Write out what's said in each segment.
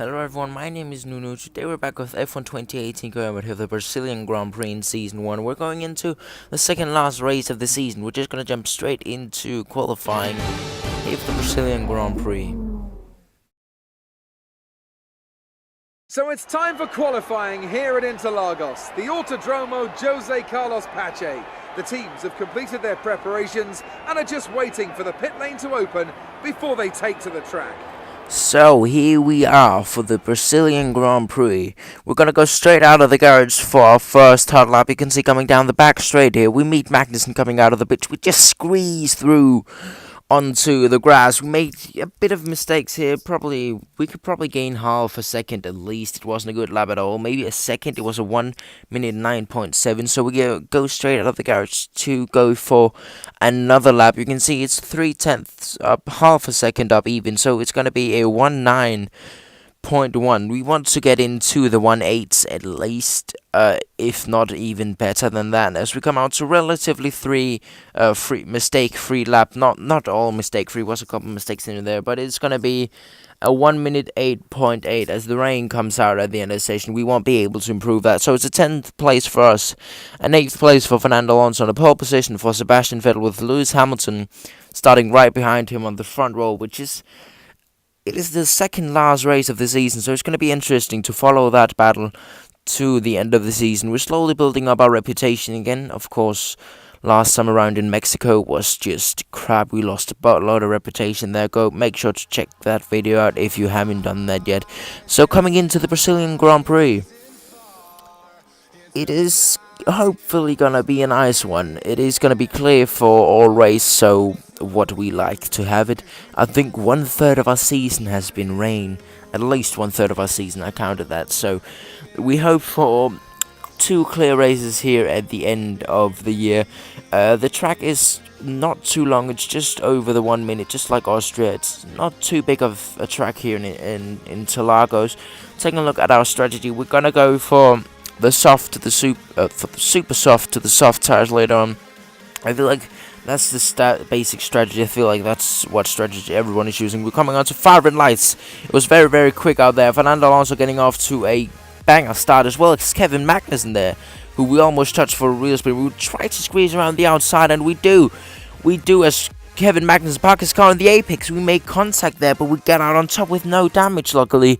Hello everyone, my name is Nuno. Today we're back with F1 2018 going over here, the Brazilian Grand Prix in Season 1. We're going into the second last race of the season. We're just going to jump straight into qualifying of the Brazilian Grand Prix. So it's time for qualifying here at Interlagos, the Autodromo Jose Carlos Pache. The teams have completed their preparations and are just waiting for the pit lane to open before they take to the track. So here we are for the Brazilian Grand Prix. We're going to go straight out of the garage for our first hard lap. You can see coming down the back straight here, we meet Magnussen coming out of the pit. We just squeeze through onto the grass. We made a bit of mistakes here. We could probably gain half a second at least. It wasn't a good lap at all. Maybe a second. It was a 1 minute 9.7. So we go straight out of the garage to go for another lap. You can see it's 3/10 up, half a second up even. So it's going to be a 1.9.1. We want to get into the 1.8s at least, if not even better than that, as we come out to relatively mistake-free lap. Not all mistake-free, was a couple mistakes in there, but it's gonna be a 1 minute 8.8 as the rain comes out at the end of the station. We won't be able to improve that, so it's a 10th place for us, an 8th place for Fernando Alonso, and a pole position for Sebastian Vettel, with Lewis Hamilton starting right behind him on the front row, it is the second last race of the season, so it's going to be interesting to follow that battle to the end of the season. We're slowly building up our reputation again. Of course, last time around in Mexico was just crap. We lost a lot of reputation there. Make sure to check that video out if you haven't done that yet. So coming into the Brazilian Grand Prix, it is hopefully gonna be a nice one. It is gonna be clear for all race, so what we like to have it. I think 1/3 of our season has been rain. At least 1/3 of our season, I counted that. So we hope for 2 clear races here at the end of the year. The track is not too long. It's just over the 1 minute, just like Austria. It's not too big of a track here in Interlagos. Taking a look at our strategy, we're gonna go for the soft to the super soft to the soft tires later on. I feel like that's the basic strategy. I feel like that's what strategy everyone is using. We're coming on to 5 red lights. It was very, very quick out there. Fernando Alonso getting off to a banger start, as well as Kevin Magnussen there, who we almost touched for a real spin. We try to squeeze around the outside, and we do. We do, as Kevin Magnussen parks his car in the apex. We make contact there, but we get out on top with no damage, luckily.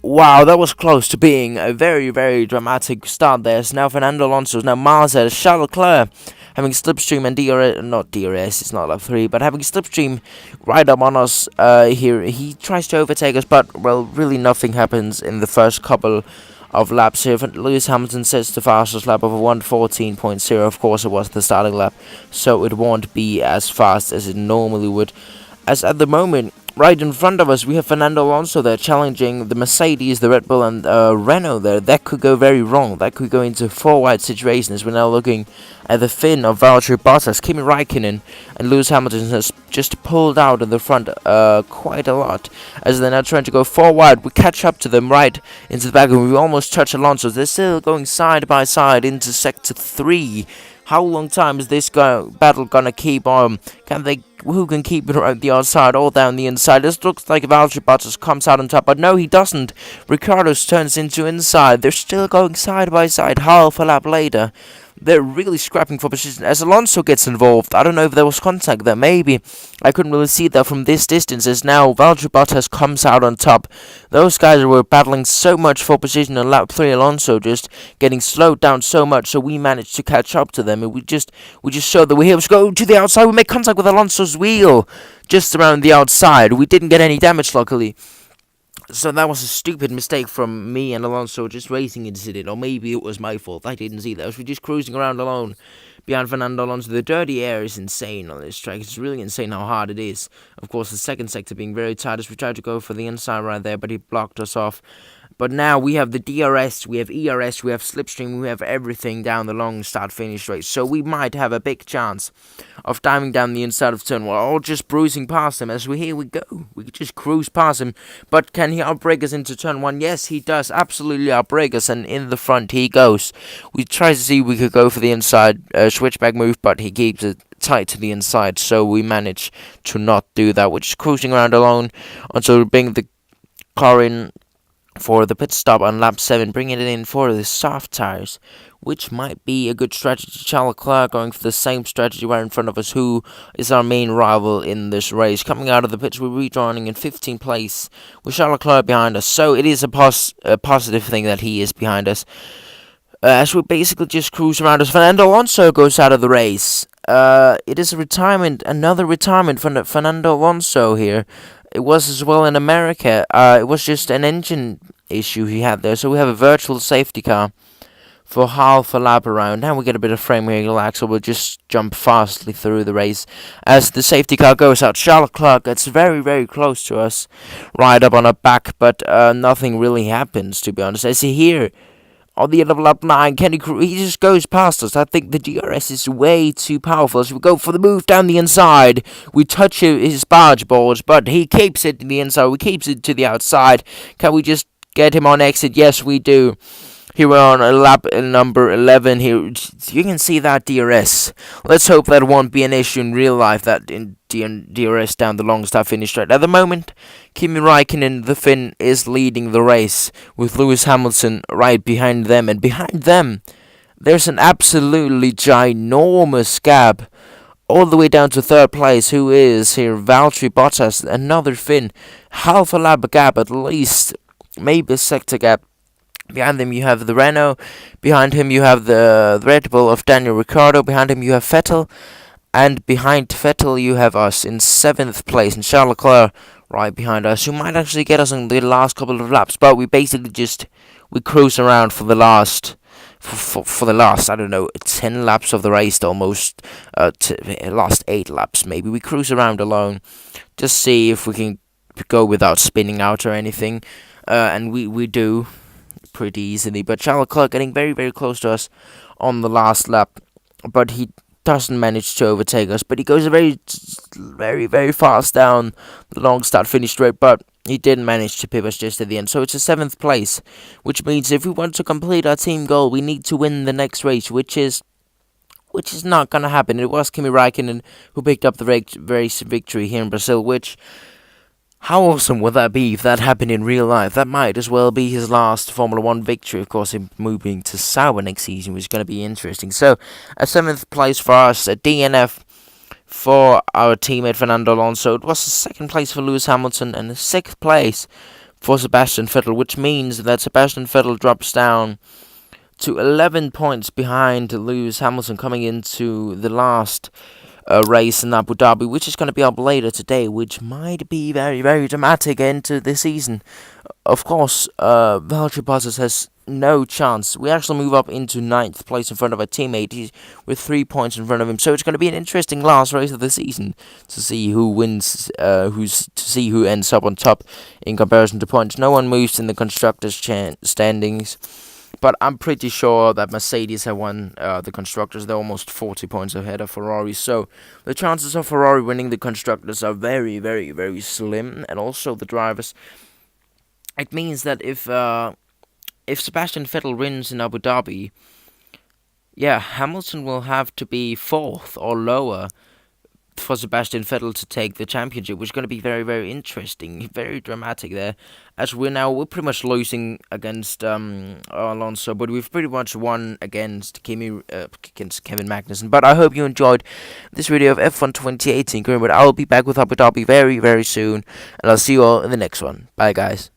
Wow, that was close to being a very, very dramatic start there. So now Fernando Alonso is now miles ahead. Charles Leclerc having slipstream and not DRS, it's not lap 3, but having slipstream right up on us here. He tries to overtake us, but, well, really nothing happens in the first couple of laps here. Lewis Hamilton sets the fastest lap of a 1:14.0. Of course, it was the starting lap, so it won't be as fast as it normally would. As at the moment, right in front of us, we have Fernando Alonso there challenging the Mercedes, the Red Bull, and Renault there. That could go very wrong. That could go into 4-wide situations. We're now looking at the fin of Valtteri Bottas. Kimi Räikkönen and Lewis Hamilton has just pulled out in the front quite a lot, as they're now trying to go 4-wide. We catch up to them right into the back, and we almost touch Alonso. They're still going side by side into Sector 3. How long time is this battle gonna keep on? Who can keep it around the outside or down the inside? This looks like Valtteri Bottas comes out on top, but no, he doesn't. Ricciardo turns into inside. They're still going side by side. Half a lap later, they're really scrapping for position as Alonso gets involved. I don't know if there was contact there. Maybe. I couldn't really see that from this distance, as now Valtteri Bottas comes out on top. Those guys were battling so much for position on lap 3. Alonso just getting slowed down so much, so we managed to catch up to them, and we just showed that we're here. We go to the outside. We make contact with Alonso's wheel just around the outside. We didn't get any damage, luckily. So that was a stupid mistake from me and Alonso just racing into it, or maybe it was my fault. I didn't see that. I was just cruising around alone behind Fernando Alonso. The dirty air is insane on this track. It's really insane how hard it is. Of course, the second sector being very tight, as we tried to go for the inside right there, but he blocked us off. But now we have the DRS, we have ERS, we have slipstream, we have everything down the long start-finish race. So we might have a big chance of diving down the inside of turn 1, or just bruising past him. As here we go. We just cruise past him. But can he outbrake us into turn 1? Yes, he does absolutely outbrake us, and in the front he goes. We tried to see if we could go for the inside switchback move, but he keeps it tight to the inside, so we managed to not do that. We're just cruising around alone until we bring the car in for the pit stop on lap 7, bringing it in for the soft tires, which might be a good strategy. Charles Leclerc going for the same strategy right in front of us, who is our main rival in this race. Coming out of the pits, we're rejoining in 15th place with Charles Leclerc behind us, so it is a positive thing that he is behind us. As we basically just cruise around as Fernando Alonso goes out of the race. It is another retirement for Fernando Alonso here. It was as well in America. It was just an engine issue he had there. So we have a virtual safety car for half a lap around. Now we get a bit of frame relax, so we'll just jump fastly through the race. As the safety car goes out, Charles Leclerc gets very, very close to us, right up on our back, but nothing really happens, to be honest. As he here, on the end of lap 9, he just goes past us. I think the DRS is way too powerful. So we go for the move down the inside. We touch his barge boards, but he keeps it to the inside. We keeps it to the outside. Can we just get him on exit? Yes, we do. Here we're on lap number 11. Here you can see that DRS. Let's hope that won't be an issue in real life, that in DRS down the long start finish straight. At the moment, Kimi Räikkönen, the Finn, is leading the race with Lewis Hamilton right behind them. And behind them, there's an absolutely ginormous gap all the way down to third place, who is here Valtteri Bottas, another Finn. Half a lap gap at least, maybe a sector gap. Behind him you have the Renault, behind him you have the Red Bull of Daniel Ricciardo, behind him you have Vettel, and behind Vettel you have us in 7th place, and Charles Leclerc right behind us, who might actually get us in the last couple of laps, but we basically we cruise around for the last, for the last, I don't know, 10 laps of the race almost, last 8 laps maybe. We cruise around alone, just see if we can go without spinning out or anything, and we do pretty easily, but Charles Leclerc getting very, very close to us on the last lap, but he doesn't manage to overtake us, but he goes very, very, very fast down the long start finish straight, but he didn't manage to pip us just at the end. So it's a 7th place, which means if we want to complete our team goal, we need to win the next race, which is not gonna happen. It was Kimi Räikkönen who picked up the race victory here in Brazil, which, how awesome would that be if that happened in real life? That might as well be his last Formula 1 victory. Of course, him moving to Sauber next season, which is going to be interesting. So, a 7th place for us, a DNF for our teammate Fernando Alonso. It was a 2nd place for Lewis Hamilton and a 6th place for Sebastian Vettel, which means that Sebastian Vettel drops down to 11 points behind Lewis Hamilton coming into the last race in Abu Dhabi, which is going to be up later today, which might be very, very dramatic into the season. Of course, Valtteri Bottas has no chance. We actually move up into 9th place in front of our teammate. He's with 3 points in front of him, so it's going to be an interesting last race of the season to see who wins, to see who ends up on top in comparison to points. No one moves in the constructors' standings, but I'm pretty sure that Mercedes have won the Constructors. They're almost 40 points ahead of Ferrari. So the chances of Ferrari winning the Constructors are very, very, very slim. And also the drivers. It means that if Sebastian Vettel wins in Abu Dhabi, yeah, Hamilton will have to be 4th or lower for Sebastian Vettel to take the championship, which is going to be very, very interesting, very dramatic there, as we're pretty much losing against Alonso, but we've pretty much won against Kevin Magnussen. But I hope you enjoyed this video of F1 2018. But I'll be back with Abu Dhabi very, very soon, and I'll see you all in the next one. Bye, guys.